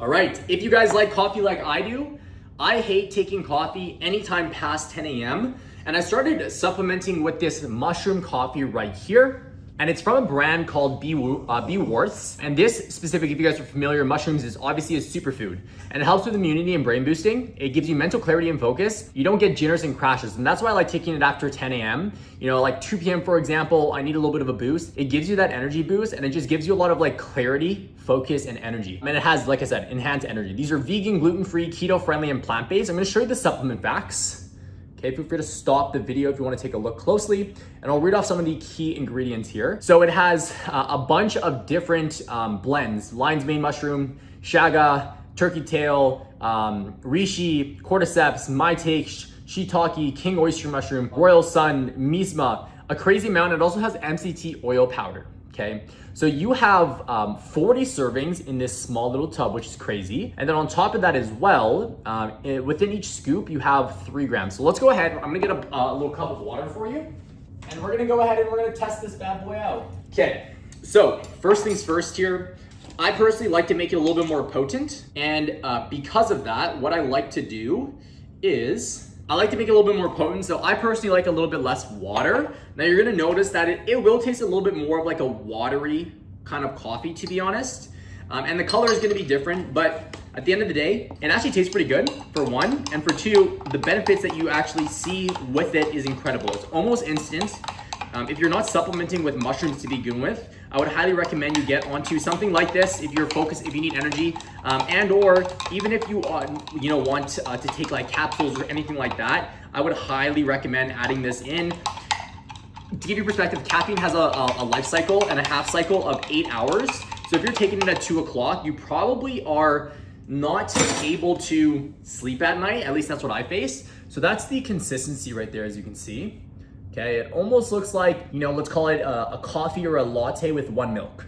All right, if you guys like coffee like I do, I hate taking coffee anytime past 10 a.m. And I started supplementing with this mushroom coffee right here. And it's from a brand called B BEWORTHS. And this specific, if you guys are familiar, mushrooms is obviously a superfood. And it helps with immunity and brain boosting. It gives you mental clarity and focus. You don't get jitters and crashes. And that's why I like taking it after 10 a.m. You know, like 2 p.m. for example, I need a little bit of a boost. It gives you that energy boost and it just gives you a lot of like clarity, focus, and energy. And it has, like I said, enhanced energy. These are vegan, gluten-free, keto-friendly, and plant-based. I'm gonna show you the supplement facts. Okay, feel free to stop the video if you want to take a look closely, and I'll read off some of the key ingredients here. So it has a bunch of different blends: lion's mane mushroom, Chaga, turkey tail, Reishi, Cordyceps, maitake, shiitake, king oyster mushroom, royal sun, misma, a crazy amount. It also has MCT oil powder. Okay, so you have 40 servings in this small little tub, which is crazy. And then on top of that as well, within each scoop, you have 3 grams. So let's go ahead. I'm gonna get a little cup of water for you. And we're gonna go ahead and we're gonna test this bad boy out. Okay, so first things first here, I personally like to make it a little bit more potent. And because of that, what I like to do is, I like to make it a little bit more potent, so I personally like a little bit less water. Now you're gonna notice that it will taste a little bit more of like a watery kind of coffee, to be honest. And the color is gonna be different, but at the end of the day, it actually tastes pretty good, for one. And for two, the benefits that you actually see with it is incredible. It's almost instant. If you're not supplementing with mushrooms to begin with, I would highly recommend you get onto something like this if you're focused, if you need energy, and or even if you want to take like capsules or anything like that. I would highly recommend adding this in. To give you perspective, caffeine has a life cycle and a half cycle of 8 hours. So if you're taking it at 2 o'clock, you probably are not able to sleep at night. At least that's what I face. So that's the consistency right there, as you can see. Okay, it almost looks like, let's call it a coffee or a latte with 1 milk.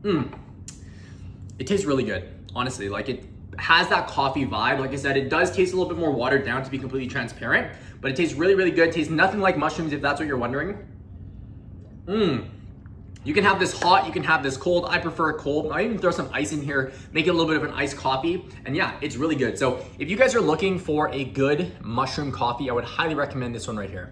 It tastes really good, honestly. Like, it has that coffee vibe. Like I said, it does taste a little bit more watered down, to be completely transparent, but it tastes really, really good. It tastes nothing like mushrooms, if that's what you're wondering. You can have this hot, you can have this cold. I prefer it cold. I even throw some ice in here, make it a little bit of an iced coffee. And yeah, it's really good. So if you guys are looking for a good mushroom coffee, I would highly recommend this one right here.